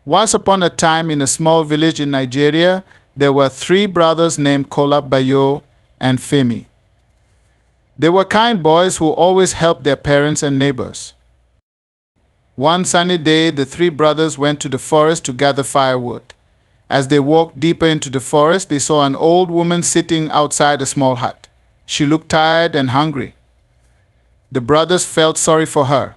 Once upon a time in a small village in Nigeria, there were three brothers named Kola, Bayo, and Femi. They were kind boys who always helped their parents and neighbors. One sunny day, the three brothers went to the forest to gather firewood. As they walked deeper into the forest, they saw an old woman sitting outside a small hut. She looked tired and hungry. The brothers felt sorry for her.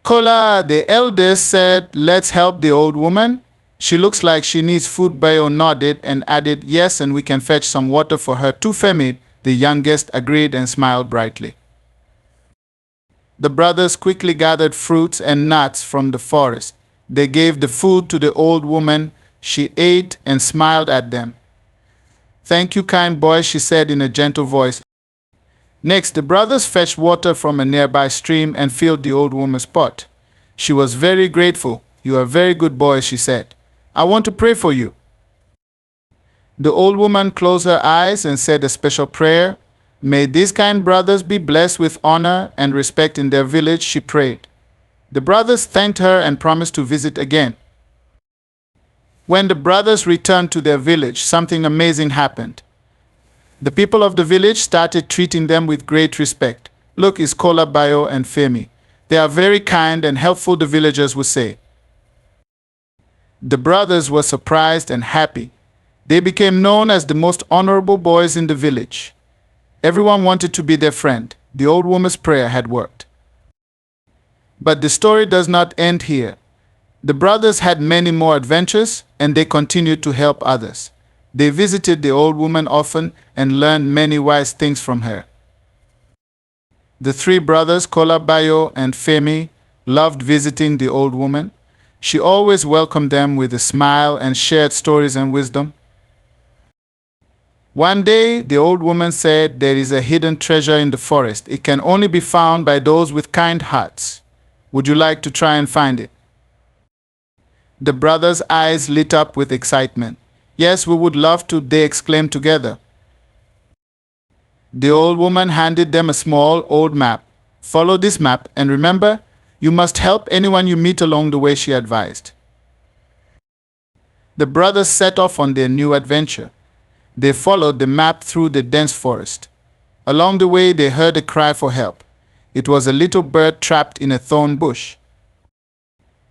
Kola, the eldest, said, "Let's help the old woman. She looks like she needs food." Bayo nodded and added, "Yes, and we can fetch some water for her too." Femi, the youngest, agreed and smiled brightly. The brothers quickly gathered fruits and nuts from the forest. They gave the food to the old woman. She ate and smiled at them. "Thank you, kind boy," she said in a gentle voice. Next, the brothers fetched water from a nearby stream and filled the old woman's pot. She was very grateful. "You are a very good boy," she said. "I want to pray for you." The old woman closed her eyes and said a special prayer. "May these kind brothers be blessed with honor and respect in their village," she prayed. The brothers thanked her and promised to visit again. When the brothers returned to their village, something amazing happened. The people of the village started treating them with great respect. "Look, is Kola, Bayo, and Femi. They are very kind and helpful," the villagers would say. The brothers were surprised and happy. They became known as the most honorable boys in the village. Everyone wanted to be their friend. The old woman's prayer had worked. But the story does not end here. The brothers had many more adventures, and they continued to help others. They visited the old woman often and learned many wise things from her. The three brothers, Kola, Bayo, and Femi, loved visiting the old woman. She always welcomed them with a smile and shared stories and wisdom. One day, the old woman said, "There is a hidden treasure in the forest. It can only be found by those with kind hearts. Would you like to try and find it?" The brothers' eyes lit up with excitement. "Yes, we would love to," they exclaimed together. The old woman handed them a small old map. "Follow this map, and remember, you must help anyone you meet along the way," she advised. The brothers set off on their new adventure. They followed the map through the dense forest. Along the way, they heard a cry for help. It was a little bird trapped in a thorn bush.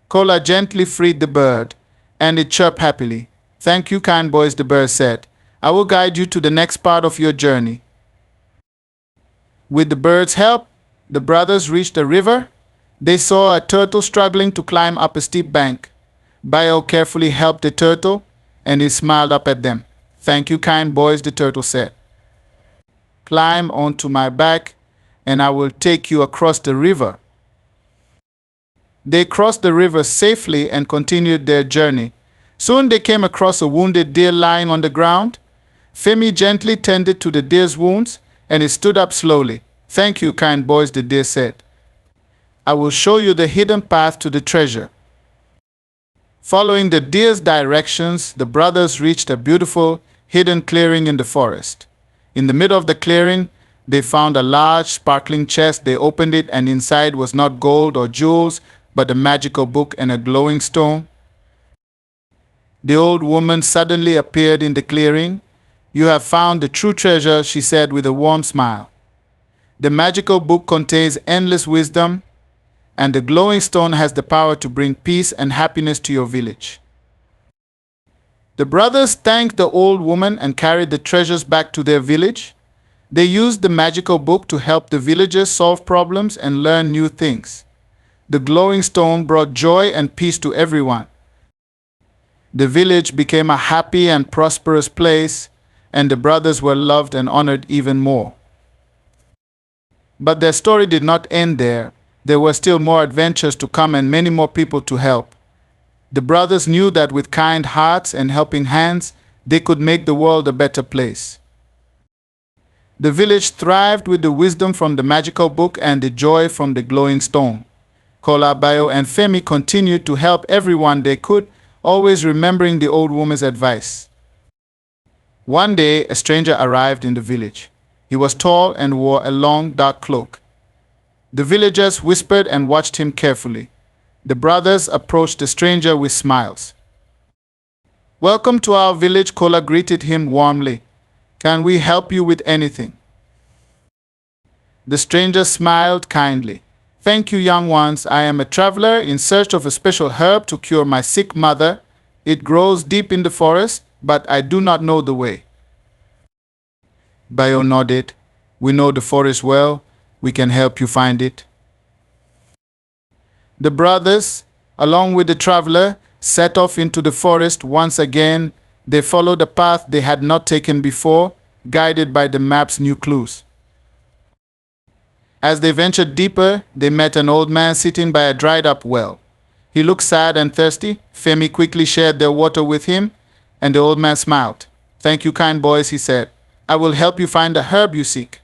Kola gently freed the bird, and it chirped happily. "Thank you, kind boys," the bird said. "I will guide you to the next part of your journey." With the bird's help, the brothers reached a river. They saw a turtle struggling to climb up a steep bank. Bayo carefully helped the turtle, and he smiled up at them. "Thank you, kind boys," the turtle said. "Climb onto my back, and I will take you across the river." They crossed the river safely and continued their journey. Soon they came across a wounded deer lying on the ground. Femi gently tended to the deer's wounds, and it stood up slowly. "Thank you, kind boys," the deer said. "I will show you the hidden path to the treasure." Following the deer's directions, the brothers reached a beautiful, hidden clearing in the forest. In the middle of the clearing, they found a large, sparkling chest. They opened it, and inside was not gold or jewels, but a magical book and a glowing stone. The old woman suddenly appeared in the clearing. "You have found the true treasure," she said with a warm smile. "The magical book contains endless wisdom, and the glowing stone has the power to bring peace and happiness to your village." The brothers thanked the old woman and carried the treasures back to their village. They used the magical book to help the villagers solve problems and learn new things. The glowing stone brought joy and peace to everyone. The village became a happy and prosperous place, and the brothers were loved and honored even more. But their story did not end there. There were still more adventures to come and many more people to help. The brothers knew that with kind hearts and helping hands, they could make the world a better place. The village thrived with the wisdom from the magical book and the joy from the glowing stone. Kola, Bayo, and Femi continued to help everyone they could, always remembering the old woman's advice. One day, a stranger arrived in the village. He was tall and wore a long, dark cloak. The villagers whispered and watched him carefully. The brothers approached the stranger with smiles. "Welcome to our village," Kola greeted him warmly. "Can we help you with anything?" The stranger smiled kindly. "Thank you, young ones. I am a traveler in search of a special herb to cure my sick mother. It grows deep in the forest, but I do not know the way." Bayo nodded. "We know the forest well. We can help you find it." The brothers, along with the traveler, set off into the forest once again. They followed a path they had not taken before, guided by the map's new clues. As they ventured deeper, they met an old man sitting by a dried-up well. He looked sad and thirsty. Femi quickly shared their water with him, and the old man smiled. "Thank you, kind boys," he said. "I will help you find the herb you seek."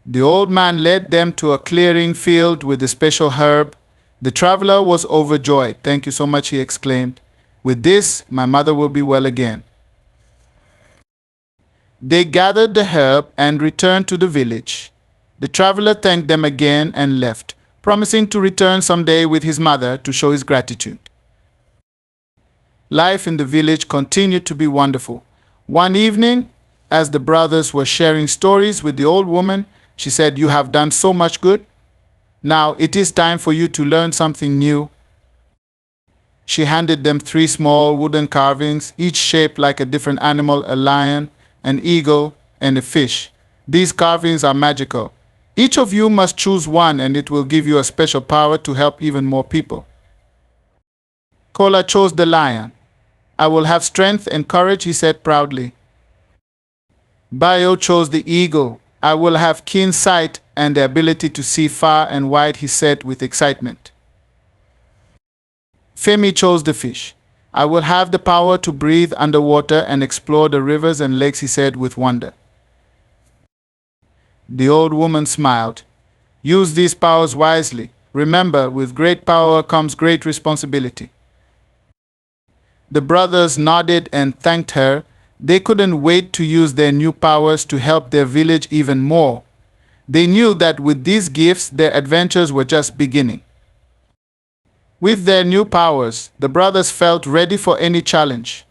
The old man led them to a clearing filled with the special herb. The traveler was overjoyed. "Thank you so much," he exclaimed. "With this, my mother will be well again." They gathered the herb and returned to the village. The traveler thanked them again and left, promising to return someday with his mother to show his gratitude. Life in the village continued to be wonderful. One evening, as the brothers were sharing stories with the old woman, she said, "You have done so much good. Now it is time for you to learn something new." She handed them 3 small wooden carvings, each shaped like a different animal: a lion, an eagle, and a fish. "These carvings are magical. Each of you must choose one, and it will give you a special power to help even more people." Kola chose the lion. "I will have strength and courage," he said proudly. Bayo chose the eagle. "I will have keen sight and the ability to see far and wide," he said with excitement. Femi chose the fish. "I will have the power to breathe underwater and explore the rivers and lakes," he said with wonder. The old woman smiled. "Use these powers wisely. Remember, with great power comes great responsibility." The brothers nodded and thanked her. They couldn't wait to use their new powers to help their village even more. They knew that with these gifts, their adventures were just beginning. With their new powers, the brothers felt ready for any challenge.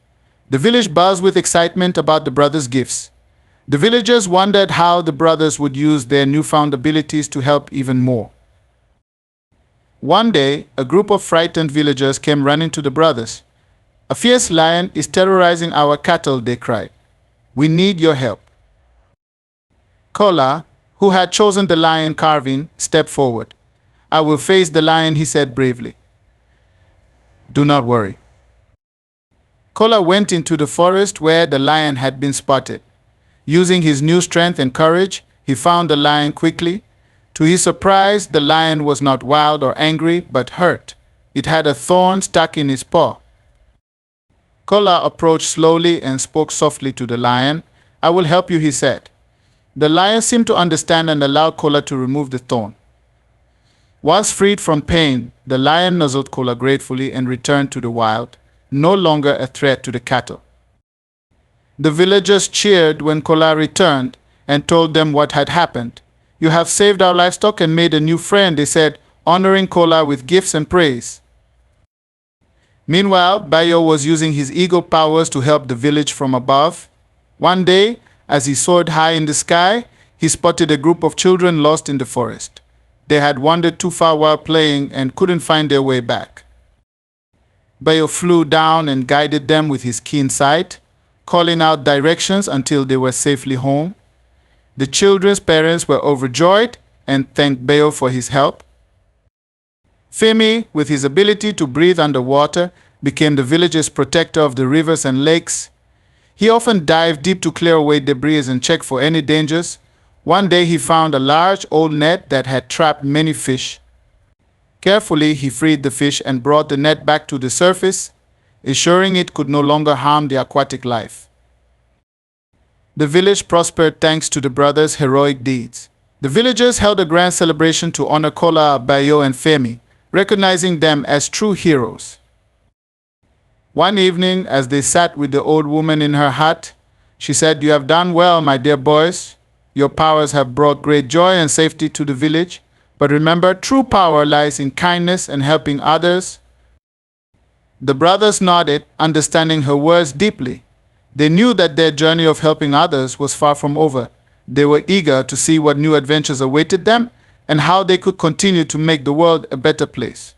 The village buzzed with excitement about the brothers' gifts. The villagers wondered how the brothers would use their newfound abilities to help even more. One day, a group of frightened villagers came running to the brothers. "A fierce lion is terrorizing our cattle," they cried. "We need your help." Kola, who had chosen the lion carving, stepped forward. "I will face the lion," he said bravely. "Do not worry." Kola went into the forest where the lion had been spotted. Using his new strength and courage, he found the lion quickly. To his surprise, the lion was not wild or angry, but hurt. It had a thorn stuck in its paw. Kola approached slowly and spoke softly to the lion. "I will help you," he said. The lion seemed to understand and allowed Kola to remove the thorn. Once freed from pain, the lion nuzzled Kola gratefully and returned to the wild, no longer a threat to the cattle. The villagers cheered when Kola returned and told them what had happened. "You have saved our livestock and made a new friend," they said, honoring Kola with gifts and praise. Meanwhile, Bayo was using his eagle powers to help the village from above. One day, as he soared high in the sky, he spotted a group of children lost in the forest. They had wandered too far while playing and couldn't find their way back. Bayo flew down and guided them with his keen sight, calling out directions until they were safely home. The children's parents were overjoyed and thanked Bayo for his help. Femi, with his ability to breathe underwater, became the village's protector of the rivers and lakes. He often dived deep to clear away debris and check for any dangers. One day he found a large old net that had trapped many fish. Carefully, he freed the fish and brought the net back to the surface, ensuring it could no longer harm the aquatic life. The village prospered thanks to the brothers' heroic deeds. The villagers held a grand celebration to honor Kola, Bayo, and Femi, recognizing them as true heroes. One evening, as they sat with the old woman in her hut, she said, "You have done well, my dear boys. Your powers have brought great joy and safety to the village. But remember, true power lies in kindness and helping others. The brothers nodded, understanding her words deeply. They knew that their journey of helping others was far from over. They were eager to see what new adventures awaited them and how they could continue to make the world a better place.